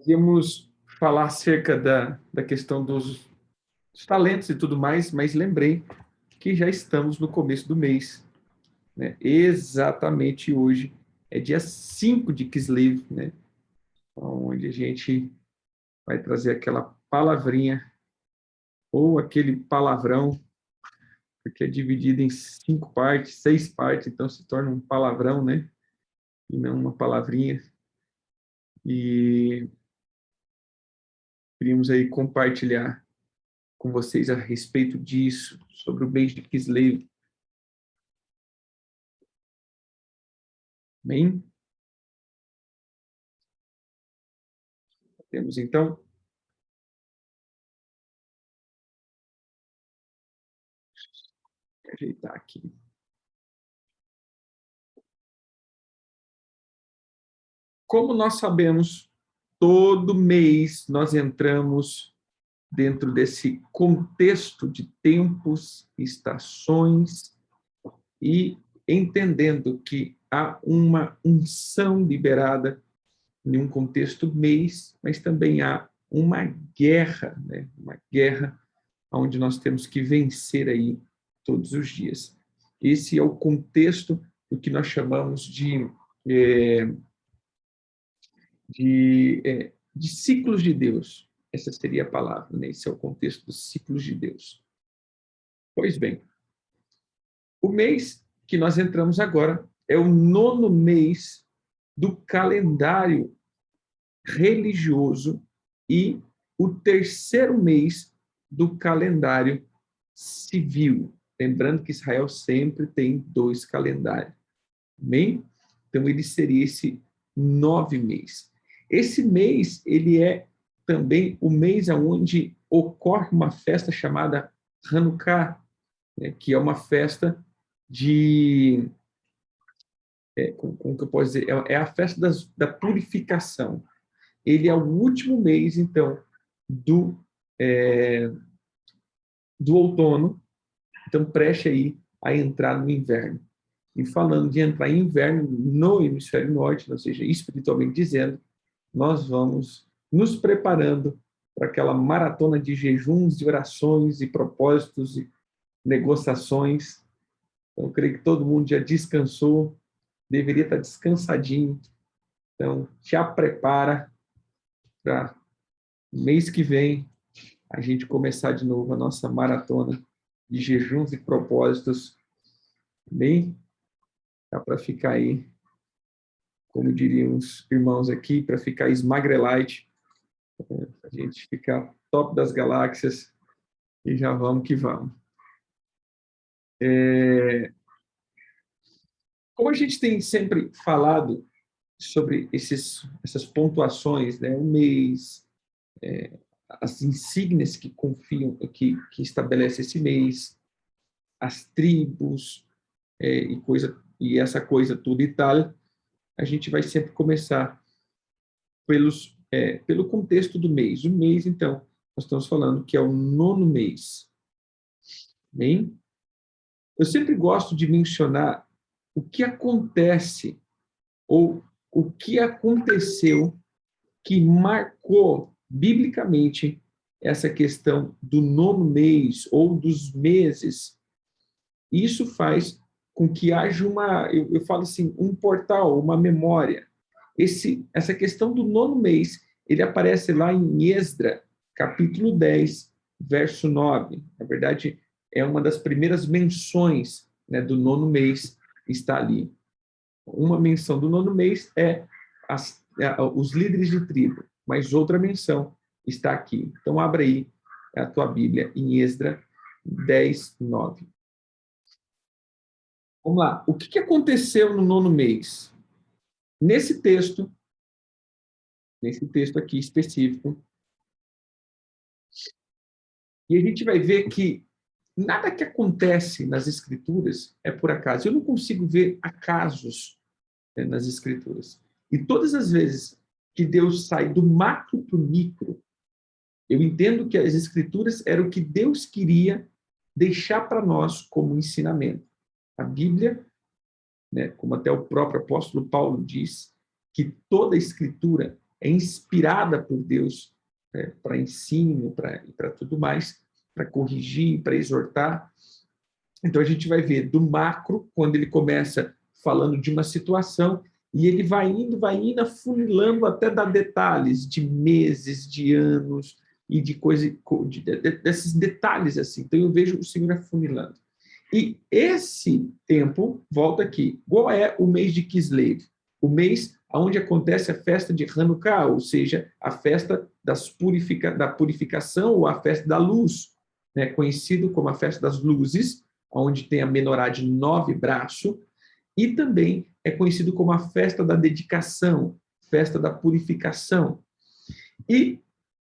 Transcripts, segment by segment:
Íamos falar acerca da questão dos talentos e tudo mais, mas lembrei que já estamos no começo do mês, né? Exatamente hoje é dia 5 de Kislev, né? Onde a gente vai trazer aquela palavrinha ou aquele palavrão, porque é dividido em 5 partes, 6 partes, então se torna um palavrão, né? E não uma palavrinha. E queríamos aí compartilhar com vocês a respeito disso, sobre o mês de Kislev. Bem, temos então, vou ajeitar aqui. Como nós sabemos, todo mês nós entramos dentro desse contexto de tempos, estações e entendendo que há uma unção liberada em um contexto mês, mas também há uma guerra, né? Uma guerra onde nós temos que vencer aí todos os dias. Esse é o contexto do que nós chamamos é, de ciclos de Deus. Essa seria a palavra, né? Esse é o contexto dos ciclos de Deus. Pois bem, o mês que nós entramos agora é o 9º mês do calendário religioso e o 3º mês do calendário civil. Lembrando que Israel sempre tem 2 calendários. Amém? Então, ele seria esse 9 mês. Esse mês, ele é também o mês onde ocorre uma festa chamada Hanukkah, né, que é uma festa de... como que eu posso dizer? É a festa da purificação. Ele é o último mês, então, do, é, do outono. Então, preste aí a entrar no inverno. E falando de entrar em inverno no hemisfério norte, ou seja, espiritualmente dizendo, nós vamos nos preparando para aquela maratona de jejuns, de orações e propósitos e negociações. Então, eu creio que todo mundo já descansou, deveria estar descansadinho. Então, já prepara para mês que vem a gente começar de novo a nossa maratona de jejuns e propósitos. Bem, dá para ficar aí, como diriam os irmãos aqui, para ficar esmagrelite, a gente ficar top das galáxias e já vamos que vamos. Como a gente tem sempre falado sobre essas pontuações, né, o mês, as insígnias que confiam, que estabelece esse mês, as tribos e essa coisa tudo e tal, a gente vai sempre começar pelo contexto do mês. O mês, então, nós estamos falando que é o 9º mês. Bem, eu sempre gosto de mencionar o que acontece ou o que aconteceu que marcou biblicamente essa questão do 9º mês ou dos meses. Isso faz com que haja eu falo assim, um portal, uma memória. Essa questão do 9º mês, ele aparece lá em Esdra, capítulo 10, verso 9. Na verdade, é uma das primeiras menções, né, do 9º mês, está ali. Uma menção do 9º mês é os líderes de tribo, mas outra menção está aqui. Então, abra aí a tua Bíblia em Esdra 10, 9. Vamos lá. O que aconteceu no 9º mês? Nesse texto aqui específico, e a gente vai ver que nada que acontece nas Escrituras é por acaso. Eu não consigo ver acasos, né, nas Escrituras. E todas as vezes que Deus sai do macro para o micro, eu entendo que as Escrituras eram o que Deus queria deixar para nós como ensinamento. A Bíblia, né, como até o próprio apóstolo Paulo diz, que toda a Escritura é inspirada por Deus, para ensino, para tudo mais, para corrigir, para exortar. Então, a gente vai ver do macro, quando ele começa falando de uma situação, e ele vai indo, afunilando até dar detalhes de meses, de anos, e de desses detalhes assim. Então, eu vejo o Senhor afunilando. E esse tempo, volta aqui, qual é o mês de Kislev? O mês onde acontece a festa de Hanukkah, ou seja, a festa da purificação, ou a festa da luz, né? Conhecido como a festa das luzes, onde tem a menorá de 9 braços, e também é conhecido como a festa da dedicação, festa da purificação. E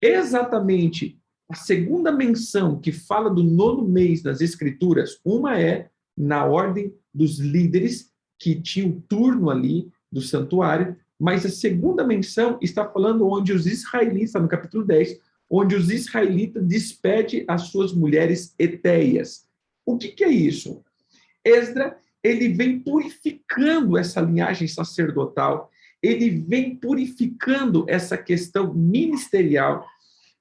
exatamente a segunda menção que fala do 9º mês nas Escrituras, uma é na ordem dos líderes que tinham o turno ali do santuário, mas a segunda menção está falando onde os israelitas, no capítulo 10, onde os israelitas despedem as suas mulheres etéias. O que é isso? Esdras, ele vem purificando essa linhagem sacerdotal, ele vem purificando essa questão ministerial.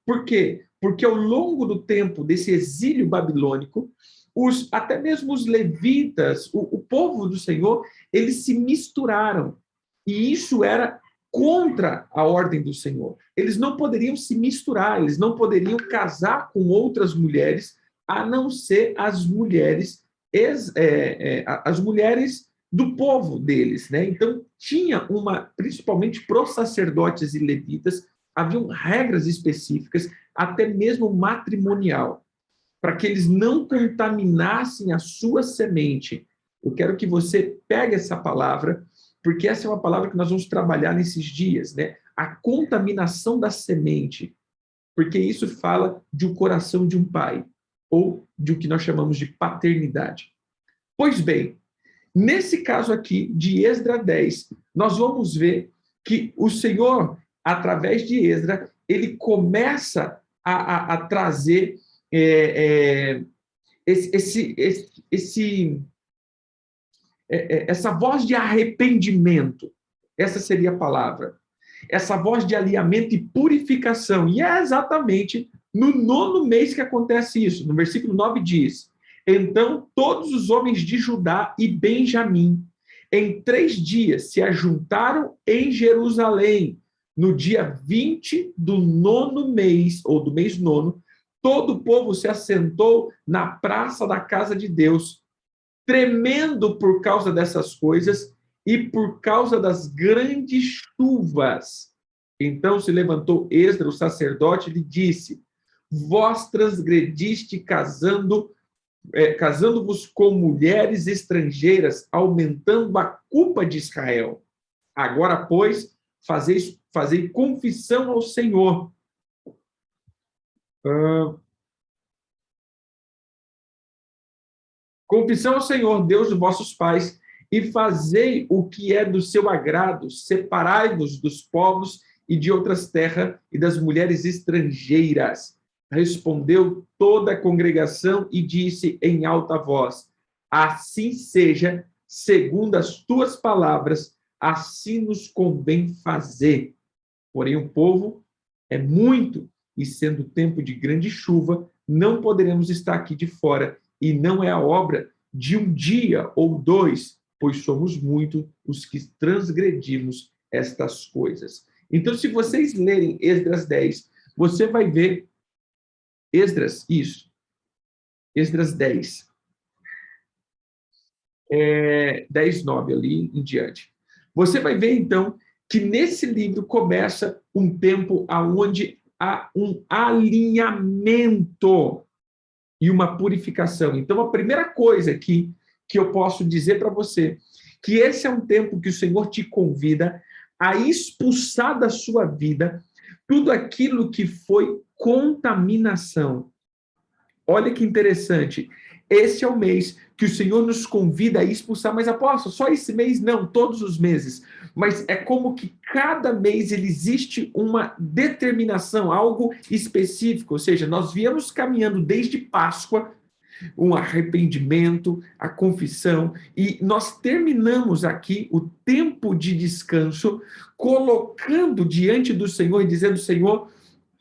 Por quê? Porque ao longo do tempo desse exílio babilônico, até mesmo os levitas, o povo do Senhor, eles se misturaram. E isso era contra a ordem do Senhor. Eles não poderiam se misturar, eles não poderiam casar com outras mulheres, a não ser as mulheres do povo deles, né? Então, tinha principalmente para os sacerdotes e levitas, haviam regras específicas, até mesmo matrimonial, para que eles não contaminassem a sua semente. Eu quero que você pegue essa palavra, porque essa é uma palavra que nós vamos trabalhar nesses dias, né? A contaminação da semente, porque isso fala de um coração de um pai, ou de o que nós chamamos de paternidade. Pois bem, nesse caso aqui, de Esdras 10, nós vamos ver que o Senhor, através de Esdras, ele começa a trazer essa voz de arrependimento. Essa seria a palavra. Essa voz de alinhamento e purificação. E é exatamente no 9º mês que acontece isso. No versículo 9 diz: então todos os homens de Judá e Benjamim, em 3 dias, se ajuntaram em Jerusalém. No dia 20 do 9º mês, ou do mês 9º, todo o povo se assentou na praça da casa de Deus, tremendo por causa dessas coisas e por causa das grandes chuvas. Então se levantou Esdras, o sacerdote, e lhe disse: vós transgrediste casando-vos com mulheres estrangeiras, aumentando a culpa de Israel. Agora, pois, fazei confissão ao Senhor. Confissão ao Senhor, Deus dos vossos pais, e fazei o que é do seu agrado, separai-vos dos povos e de outras terras e das mulheres estrangeiras. Respondeu toda a congregação e disse em alta voz: assim seja, segundo as tuas palavras, assim nos convém fazer. Porém, o povo é muito, e sendo tempo de grande chuva, não poderemos estar aqui de fora, e não é a obra de um dia ou 2, pois somos muitos os que transgredimos estas coisas. Então, se vocês lerem Esdras 10, você vai ver Esdras 10. 10, 9 ali em diante. Você vai ver, então, que nesse livro começa um tempo onde há um alinhamento e uma purificação. Então, a primeira coisa que eu posso dizer para você, que esse é um tempo que o Senhor te convida a expulsar da sua vida tudo aquilo que foi contaminação. Olha que interessante. Esse é o mês que o Senhor nos convida a expulsar, mas apóstolo, só esse mês? Não, todos os meses. Mas é como que cada mês existe uma determinação, algo específico. Ou seja, nós viemos caminhando desde Páscoa, um arrependimento, a confissão, e nós terminamos aqui o tempo de descanso colocando diante do Senhor e dizendo: Senhor,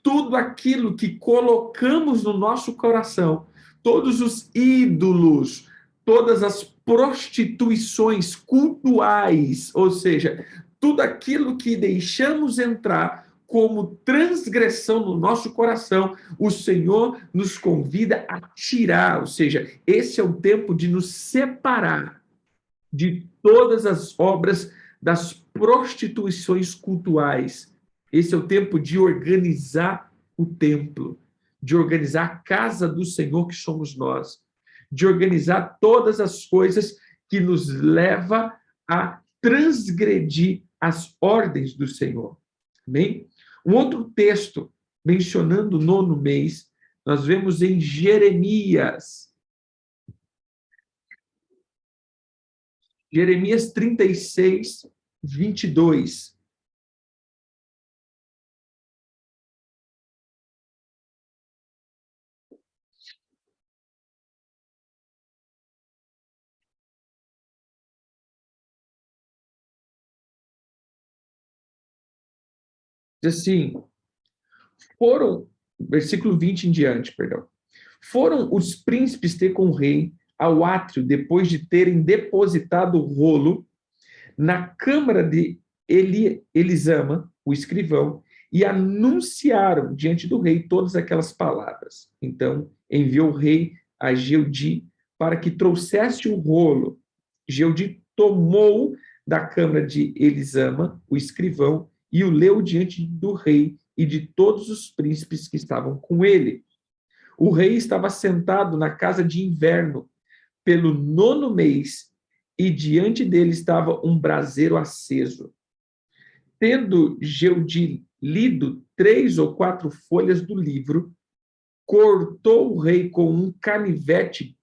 tudo aquilo que colocamos no nosso coração, todos os ídolos, todas as prostituições cultuais, ou seja, tudo aquilo que deixamos entrar como transgressão no nosso coração, o Senhor nos convida a tirar, ou seja, esse é o tempo de nos separar de todas as obras das prostituições cultuais. Esse é o tempo de organizar o templo, de organizar a casa do Senhor que somos nós, de organizar todas as coisas que nos leva a transgredir as ordens do Senhor. Amém? Um outro texto mencionando o 9º mês, nós vemos em Jeremias. Jeremias 36, 22. Diz assim, versículo 20 em diante, perdão. Foram os príncipes ter com o rei ao átrio, depois de terem depositado o rolo na câmara de Elisama, o escrivão, e anunciaram diante do rei todas aquelas palavras. Então enviou o rei a Jeudi para que trouxesse o rolo. Jeudi tomou da câmara de Elisama, o escrivão, e o leu diante do rei e de todos os príncipes que estavam com ele. O rei estava sentado na casa de inverno, pelo 9º mês, e diante dele estava um braseiro aceso. Tendo Jeudi lido 3 ou 4 folhas do livro, cortou o rei com um canivete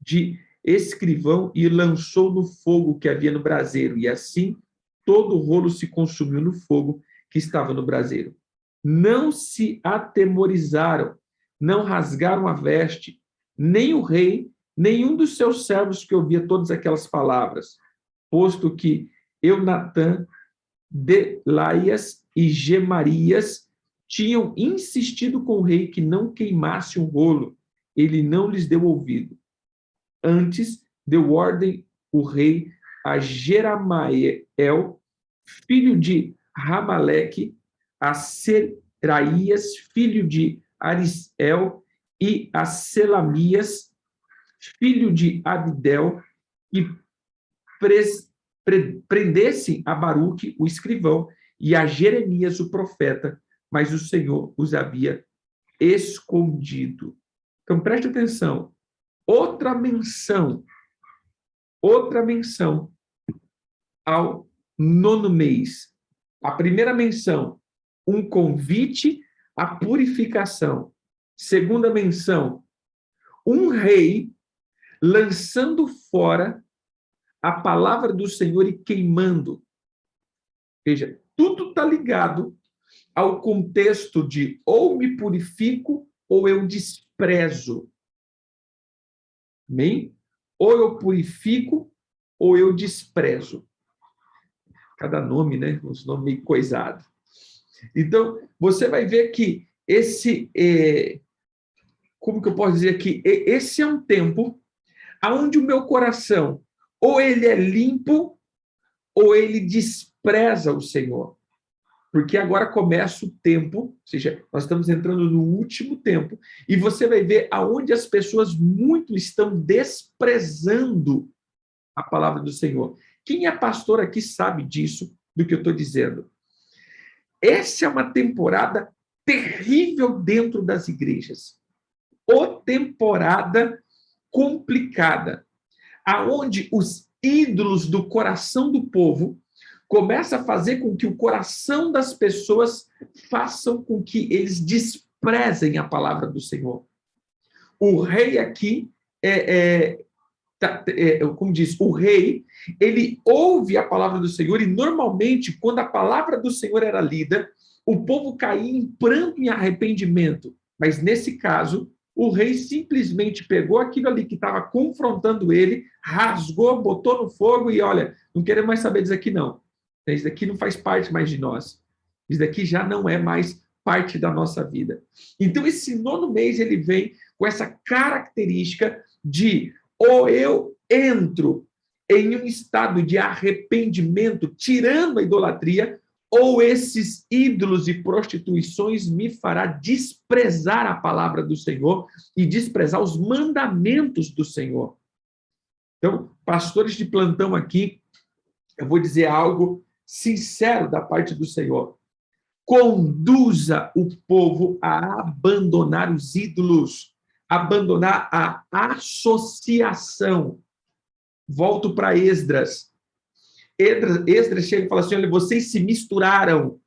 de escrivão e lançou no fogo que havia no braseiro, e assim todo o rolo se consumiu no fogo que estava no braseiro. Não se atemorizaram, não rasgaram a veste, nem o rei, nenhum dos seus servos que ouvia todas aquelas palavras, posto que Eunatã, Delaias e Gemarias tinham insistido com o rei que não queimasse o rolo. Ele não lhes deu ouvido. Antes, deu ordem o rei a Jeramael, filho de Ramaleque, a Seraías, filho de Arisel, e a Selamias, filho de Abdel, que prendessem a Baruque, o escrivão, e a Jeremias, o profeta, mas o Senhor os havia escondido. Então, preste atenção. Outra menção ao 9º mês. A primeira menção, um convite à purificação. Segunda menção, um rei lançando fora a palavra do Senhor e queimando. Veja, tudo está ligado ao contexto de ou me purifico ou eu desprezo. Amém? Ou eu purifico ou eu desprezo. Cada nome, né? Uns nomes meio coisados. Então, você vai ver que como que eu posso dizer aqui? Esse é um tempo onde o meu coração, ou ele é limpo, ou ele despreza o Senhor. Porque agora começa o tempo, ou seja, nós estamos entrando no último tempo, e você vai ver aonde as pessoas muito estão desprezando a palavra do Senhor. Quem é pastor aqui sabe disso, do que eu estou dizendo. Essa é uma temporada terrível dentro das igrejas. Ou temporada complicada, aonde os ídolos do coração do povo começam a fazer com que o coração das pessoas façam com que eles desprezem a palavra do Senhor. O rei aqui como diz, o rei, ele ouve a palavra do Senhor e normalmente quando a palavra do Senhor era lida, o povo caía em pranto e arrependimento. Mas nesse caso, o rei simplesmente pegou aquilo ali que estava confrontando ele, rasgou, botou no fogo e, olha, não queremos mais saber disso aqui, não. Isso daqui não faz parte mais de nós. Isso daqui já não é mais parte da nossa vida. Então, esse nono mês, ele vem com essa característica de ou eu entro em um estado de arrependimento, tirando a idolatria, ou esses ídolos e prostituições me fará desprezar a palavra do Senhor e desprezar os mandamentos do Senhor. Então, pastores de plantão aqui, eu vou dizer algo sincero da parte do Senhor. Conduza o povo a abandonar os ídolos, abandonar a associação. Volto para Esdras. Esdras chega e fala assim, olha, vocês se misturaram.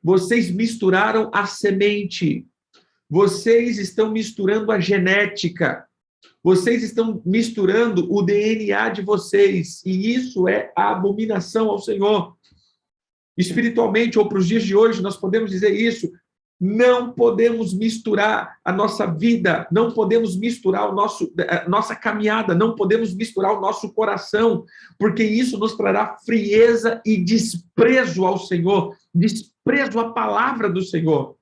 Vocês misturaram a semente. Vocês estão misturando a genética. Vocês estão misturando o DNA de vocês. E isso é a abominação ao Senhor. Espiritualmente, ou para os dias de hoje, nós podemos dizer isso. Não podemos misturar a nossa vida, não podemos misturar a nossa caminhada, não podemos misturar o nosso coração, porque isso nos trará frieza e desprezo ao Senhor, desprezo à palavra do Senhor.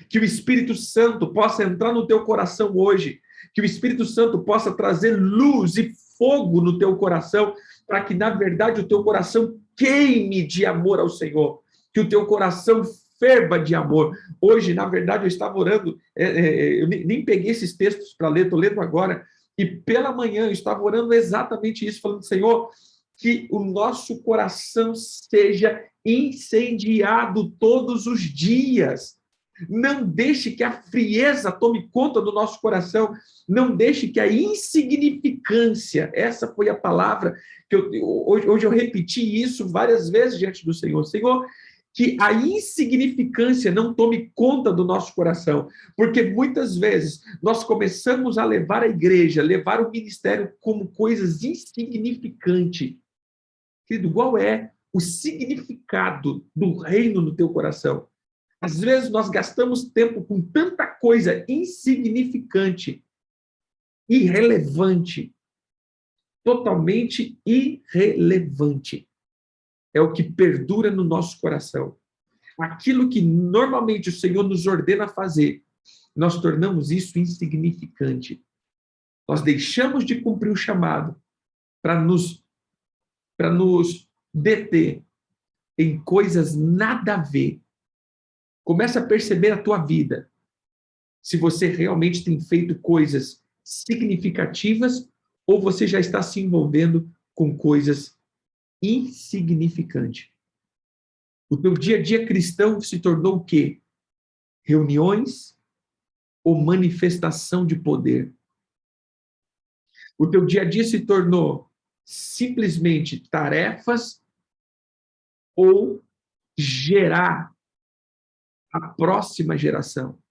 Que o Espírito Santo possa entrar no teu coração hoje, que o Espírito Santo possa trazer luz e fogo no teu coração, para que, na verdade, o teu coração queime de amor ao Senhor, que o teu coração ferva de amor. Hoje, na verdade, eu estava orando, eu nem peguei esses textos para ler, estou lendo agora, e pela manhã eu estava orando exatamente isso, falando, Senhor, que o nosso coração seja incendiado todos os dias. Não deixe que a frieza tome conta do nosso coração, não deixe que a insignificância, essa foi a palavra que hoje eu repeti isso várias vezes diante do Senhor. Senhor, que a insignificância não tome conta do nosso coração, porque muitas vezes nós começamos a levar a igreja, levar o ministério como coisas insignificantes. Querido, qual é o significado do reino no teu coração? Às vezes nós gastamos tempo com tanta coisa insignificante, irrelevante, totalmente irrelevante. É o que perdura no nosso coração. Aquilo que normalmente o Senhor nos ordena fazer, nós tornamos isso insignificante. Nós deixamos de cumprir o chamado para nos deter em coisas nada a ver. Começa a perceber a tua vida, se você realmente tem feito coisas significativas ou você já está se envolvendo com coisas insignificantes. O teu dia a dia cristão se tornou o quê? Reuniões ou manifestação de poder? O teu dia a dia se tornou simplesmente tarefas ou gerar a próxima geração?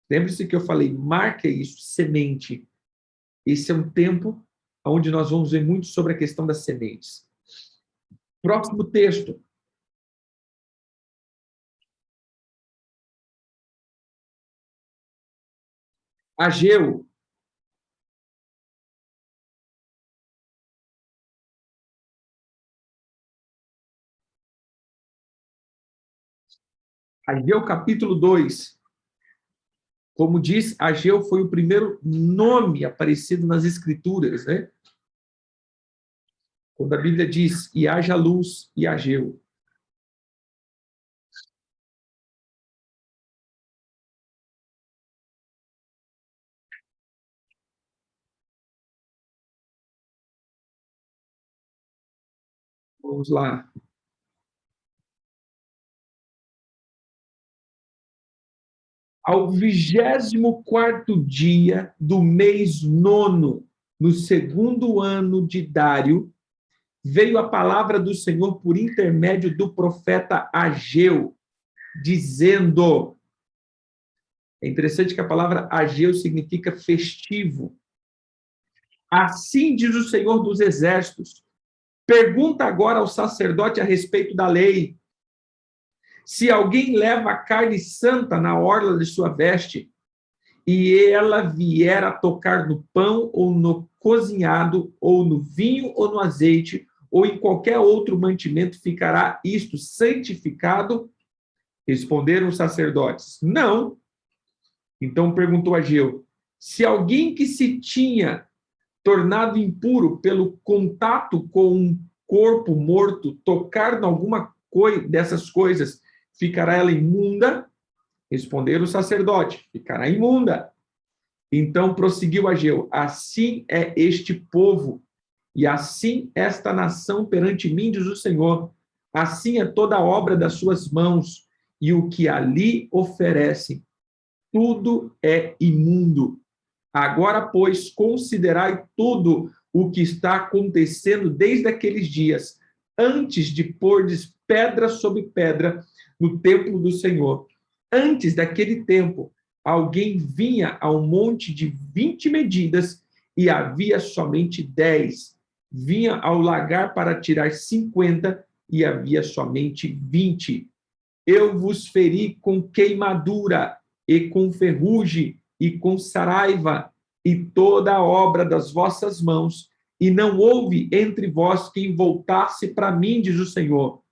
Lembre-se que eu falei, marca isso, semente. Esse é um tempo onde nós vamos ver muito sobre a questão das sementes. Próximo texto. Ageu. Ageu capítulo 2. Como diz, Ageu foi o primeiro nome aparecido nas Escrituras, né? Quando a Bíblia diz, e haja luz, e Ageu. Vamos lá. Ao 24º dia do mês nono, no segundo ano de Dário, veio a palavra do Senhor por intermédio do profeta Ageu, dizendo... É interessante que a palavra Ageu significa festivo. Assim diz o Senhor dos Exércitos. Pergunta agora ao sacerdote a respeito da lei. Se alguém leva a carne santa na orla de sua veste, e ela vier a tocar no pão, ou no cozinhado, ou no vinho, ou no azeite, ou em qualquer outro mantimento, ficará isto santificado? Responderam os sacerdotes: não. Então perguntou Ageu: se alguém que se tinha tornado impuro pelo contato com um corpo morto tocar em alguma dessas coisas, ficará ela imunda? Responderam o sacerdote: ficará imunda. Então prosseguiu Ageu: assim é este povo, e assim esta nação perante mim, diz o Senhor. Assim é toda a obra das suas mãos, e o que ali oferecem, tudo é imundo. Agora, pois, considerai tudo o que está acontecendo desde aqueles dias, antes de pordes pedra sobre pedra no templo do Senhor. Antes daquele tempo, alguém vinha a um monte de 20 medidas e havia somente 10. Vinha ao lagar para tirar 50 e havia somente 20. Eu vos feri com queimadura e com ferrugem e com saraiva e toda a obra das vossas mãos, e não houve entre vós quem voltasse para mim, diz o Senhor.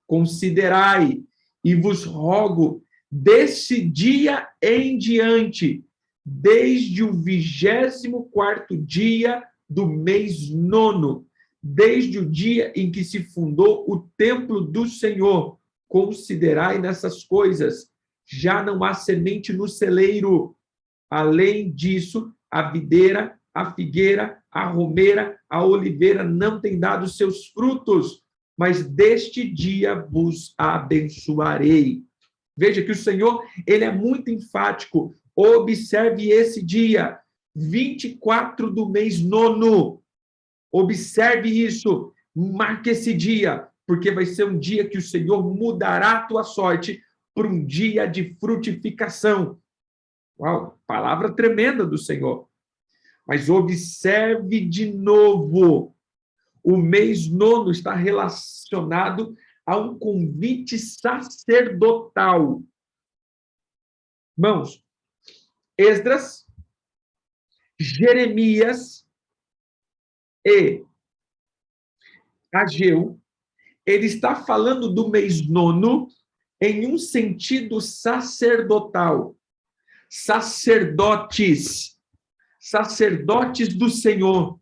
Considerai e vos rogo desse dia em diante, desde o 24º dia do mês 9º, desde o dia em que se fundou o templo do Senhor, considerai nessas coisas. Já não há semente no celeiro. Além disso, a videira, a figueira, a romeira, a oliveira não têm dado seus frutos, mas deste dia vos abençoarei. Veja que o Senhor, ele é muito enfático. Observe esse dia, 24 do mês 9º. Observe isso, marque esse dia, porque vai ser um dia que o Senhor mudará a tua sorte para um dia de frutificação. Uau, palavra tremenda do Senhor. Mas observe de novo, o mês 9º está relacionado a um convite sacerdotal. Irmãos, Esdras, Jeremias e Ageu, ele está falando do mês 9º em um sentido sacerdotal. Sacerdotes do Senhor.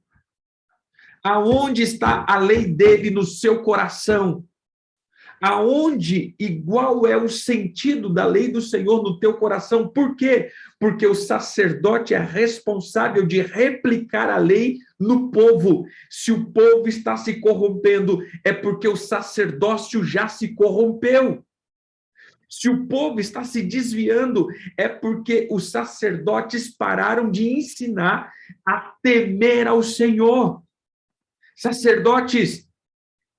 Aonde está a lei dele no seu coração? Aonde igual é o sentido da lei do Senhor no teu coração? Por quê? Porque o sacerdote é responsável de replicar a lei no povo. Se o povo está se corrompendo, é porque o sacerdócio já se corrompeu. Se o povo está se desviando, é porque os sacerdotes pararam de ensinar a temer ao Senhor. Sacerdotes,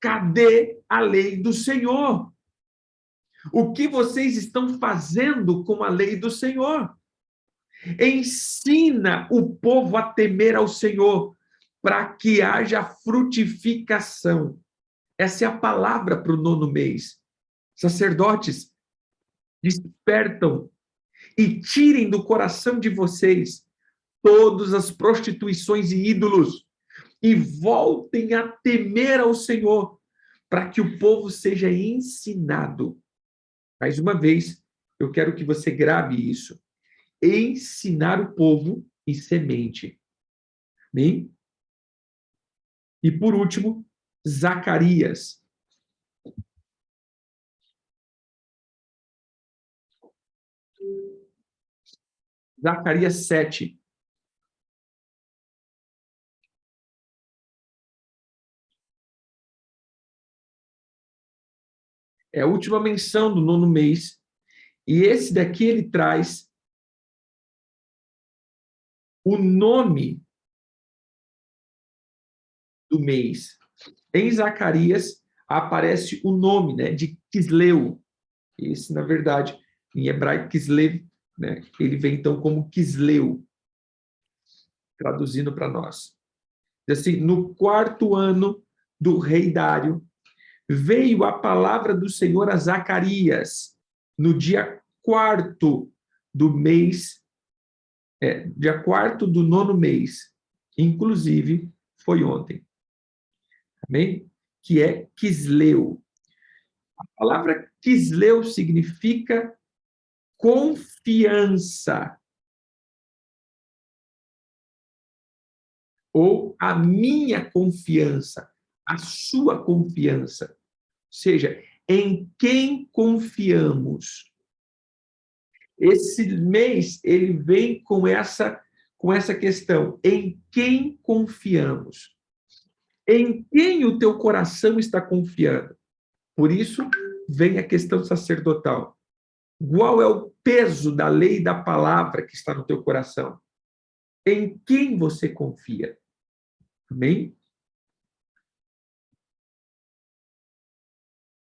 cadê a lei do Senhor? O que vocês estão fazendo com a lei do Senhor? Ensina o povo a temer ao Senhor, para que haja frutificação. Essa é a palavra para o 9º mês. Sacerdotes, despertam e tirem do coração de vocês todas as prostituições e ídolos e voltem a temer ao Senhor, para que o povo seja ensinado. Mais uma vez, eu quero que você grave isso. Ensinar o povo em semente. Amém? E por último, Zacarias. Zacarias 7. É a última menção do 9º mês. E esse daqui ele traz o nome do mês. Em Zacarias aparece o nome, né, de Quisleu. Esse, na verdade, em hebraico, Kislev, né, ele vem então como Quisleu, traduzindo para nós. Assim, no 4º ano do rei Dário, veio a palavra do Senhor a Zacarias, no dia 4º do mês dia 4º do 9º mês, inclusive, foi ontem. Amém? Que é Quisleu. A palavra Quisleu significa confiança. Ou a minha confiança, a sua confiança. Ou seja, em quem confiamos. Esse mês, ele vem com essa questão. Em quem confiamos? Em quem o teu coração está confiando? Por isso, vem a questão sacerdotal. Qual é o peso da lei e da palavra que está no teu coração? Em quem você confia? Amém?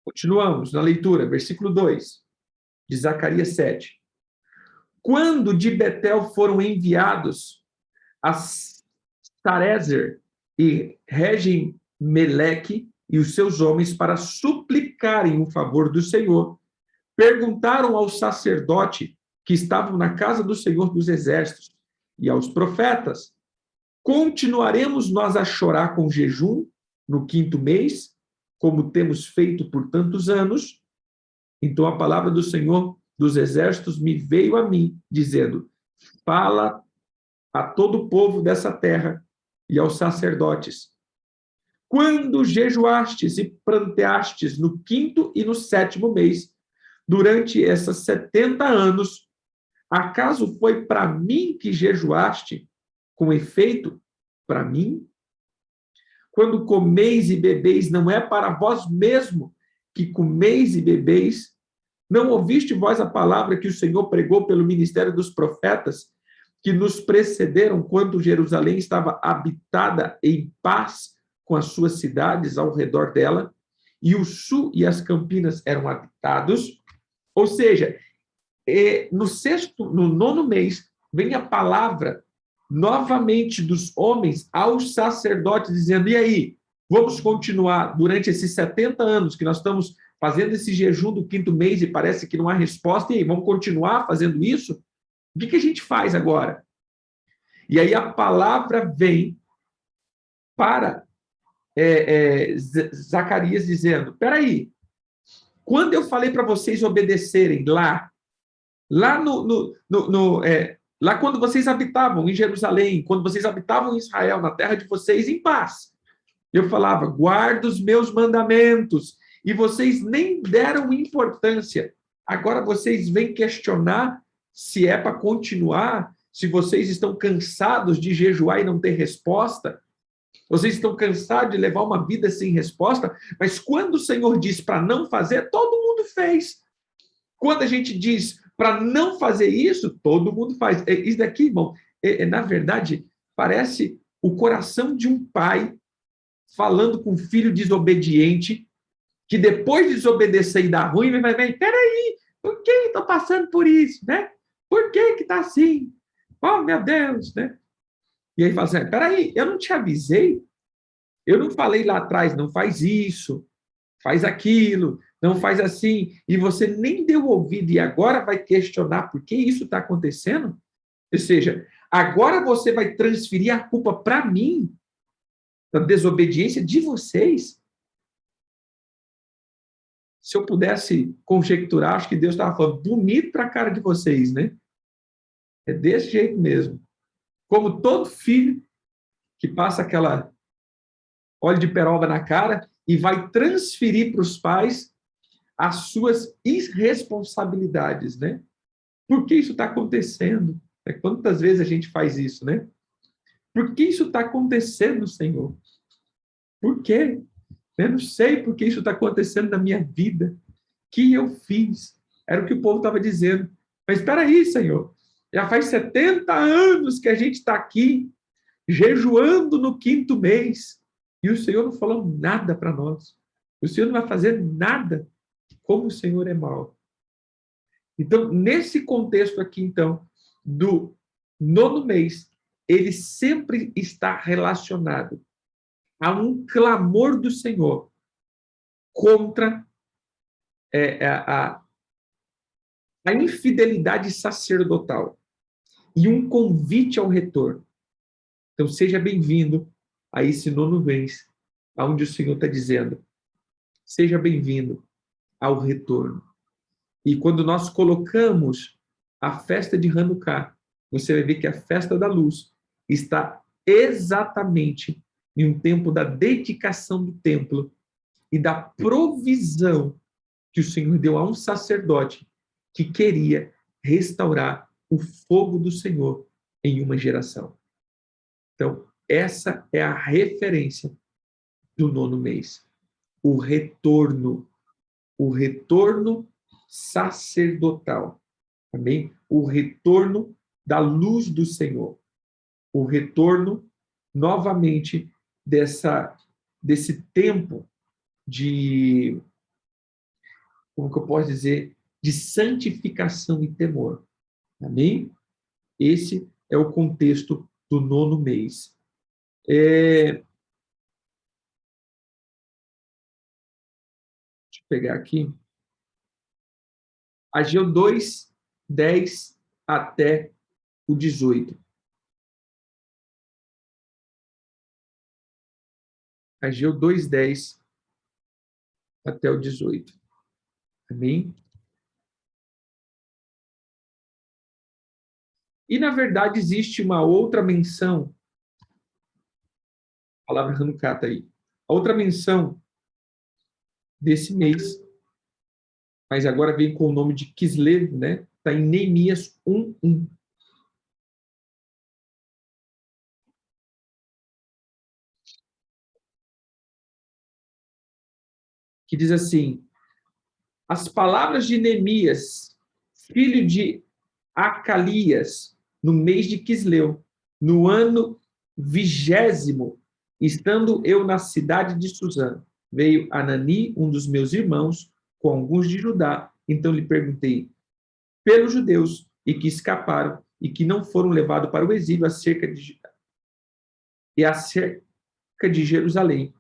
Continuamos na leitura, versículo 2, de Zacarias 7. Quando de Betel foram enviados a Sarezer e Regem-Meleque e os seus homens para suplicarem o favor do Senhor, perguntaram ao sacerdote que estavam na casa do Senhor dos Exércitos e aos profetas: continuaremos nós a chorar com jejum no 5º mês, como temos feito por tantos anos? Então a palavra do Senhor dos Exércitos me veio a mim, dizendo: fala a todo o povo dessa terra e aos sacerdotes. Quando jejuastes e pranteastes no 5º e no 7º mês, durante esses 70 anos, acaso foi para mim que jejuaste? Com efeito, para mim? Quando comeis e bebeis, não é para vós mesmo que comeis e bebeis? Não ouviste vós a palavra que o Senhor pregou pelo ministério dos profetas, que nos precederam quando Jerusalém estava habitada em paz com as suas cidades ao redor dela, e o sul e as campinas eram habitados? Ou seja, no 9º mês, vem a palavra novamente dos homens aos sacerdotes, dizendo: e aí, vamos continuar durante esses 70 anos que nós estamos fazendo esse jejum do 5º mês e parece que não há resposta, e aí, vamos continuar fazendo isso? O que a gente faz agora? E aí a palavra vem para Zacarias dizendo: peraí, quando eu falei para vocês obedecerem lá lá quando vocês habitavam em Jerusalém, quando vocês habitavam em Israel, na terra de vocês, em paz, eu falava: guarda os meus mandamentos, e vocês nem deram importância. Agora vocês vêm questionar se é para continuar, se vocês estão cansados de jejuar e não ter resposta, vocês estão cansados de levar uma vida sem resposta, mas quando o Senhor diz para não fazer, todo mundo fez. Quando a gente diz para não fazer isso, todo mundo faz. Isso daqui, irmão, na verdade, parece o coração de um pai falando com um filho desobediente, que depois de desobedecer e dar ruim, vai, peraí, por que estou passando por isso, né? Por que está assim? Oh, meu Deus, né? E aí fala assim: peraí, eu não te avisei? Eu não falei lá atrás, não faz isso, faz aquilo, não faz assim, e você nem deu ouvido e agora vai questionar por que isso está acontecendo? Ou seja, agora você vai transferir a culpa para mim, da desobediência de vocês? Se eu pudesse conjecturar, acho que Deus estava falando bonito para a cara de vocês, né? É desse jeito mesmo. Como todo filho que passa aquela óleo de peroba na cara e vai transferir para os pais as suas irresponsabilidades, né? Por que isso está acontecendo? Quantas vezes a gente faz isso, né? Por que isso está acontecendo, Senhor? Por quê? Eu não sei por que isso está acontecendo na minha vida. O que eu fiz? Era o que o povo estava dizendo. Mas espera aí, Senhor. Já faz 70 anos que a gente está aqui, jejuando no 5º mês, e o Senhor não falou nada para nós. O Senhor não vai fazer nada. Como o Senhor é mau. Então, nesse contexto aqui, então, do 9º mês, ele sempre está relacionado a um clamor do Senhor contra a infidelidade sacerdotal. e um convite ao retorno. Então, seja bem-vindo a esse nono mês, onde o Senhor está dizendo, seja bem-vindo ao retorno. E quando nós colocamos a festa de Hanukkah, você vai ver que a festa da luz está exatamente em um tempo da dedicação do templo e da provisão que o Senhor deu a um sacerdote que queria restaurar o fogo do Senhor em uma geração. Então, essa é a referência do nono mês. O retorno sacerdotal. Amém? O retorno da luz do Senhor. O retorno, novamente, desse tempo de, como que eu posso dizer, de santificação e temor. Amém? Esse é o contexto do nono mês. Deixa eu pegar aqui. Ageu 2, 10 até o 18. Ageu 2, 10 até o 18. Amém? E, na verdade, existe uma outra menção, a palavra Hanukkah está aí, a outra menção desse mês, mas agora vem com o nome de Kislev, né? Está em Neemias 1:1. Que diz assim: as palavras de Neemias, filho de Acalias, no mês de Quisleu, no ano 20º, estando eu na cidade de Suzã, veio Anani, um dos meus irmãos, com alguns de Judá. Então lhe perguntei pelos judeus e que escaparam e que não foram levados para o exílio acerca de Jerusalém.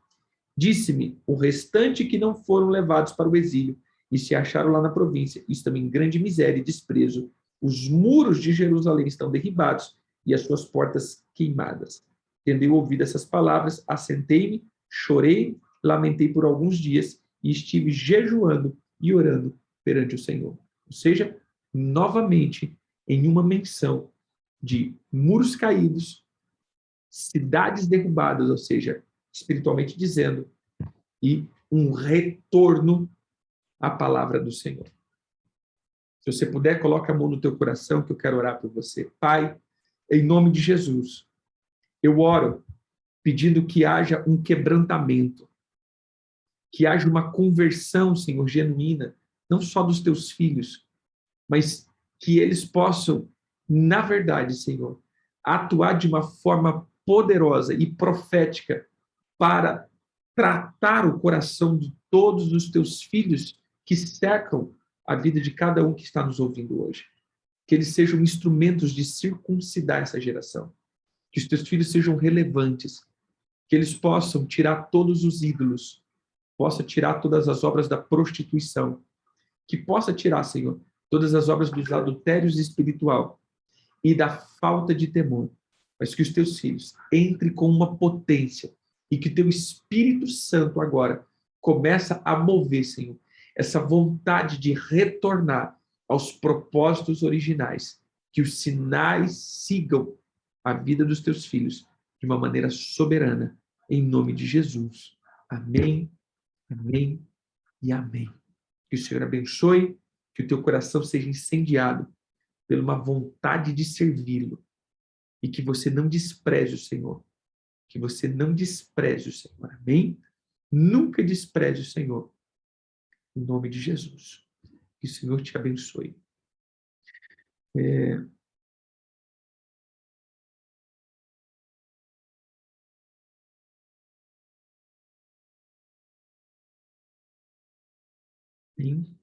Disse-me o restante que não foram levados para o exílio e se acharam lá na província, estão em grande miséria e desprezo. Os muros de Jerusalém estão derribados e as suas portas queimadas. Tendo eu ouvido essas palavras, assentei-me, chorei, lamentei por alguns dias e estive jejuando e orando perante o Senhor. Ou seja, novamente, em uma menção de muros caídos, cidades derrubadas, ou seja, espiritualmente dizendo, e um retorno à palavra do Senhor. Se você puder, coloque a mão no teu coração que eu quero orar por você. Pai, em nome de Jesus, eu oro pedindo que haja um quebrantamento, que haja uma conversão, Senhor, genuína, não só dos teus filhos, mas que eles possam, na verdade, Senhor, atuar de uma forma poderosa e profética para tratar o coração de todos os teus filhos que cercam a vida de cada um que está nos ouvindo hoje. Que eles sejam instrumentos de circuncidar essa geração. Que os teus filhos sejam relevantes. Que eles possam tirar todos os ídolos. Possa tirar todas as obras da prostituição. Que possa tirar, Senhor, todas as obras dos adultérios espiritual e da falta de temor. Mas que os teus filhos entrem com uma potência e que teu Espírito Santo agora começa a mover, Senhor, essa vontade de retornar aos propósitos originais, que os sinais sigam a vida dos teus filhos de uma maneira soberana, em nome de Jesus. Amém, amém e amém. Que o Senhor abençoe, que o teu coração seja incendiado por uma vontade de servi-lo e que você não despreze o Senhor, que você não despreze o Senhor, amém? Nunca despreze o Senhor, em nome de Jesus. Que o Senhor te abençoe. É, sim.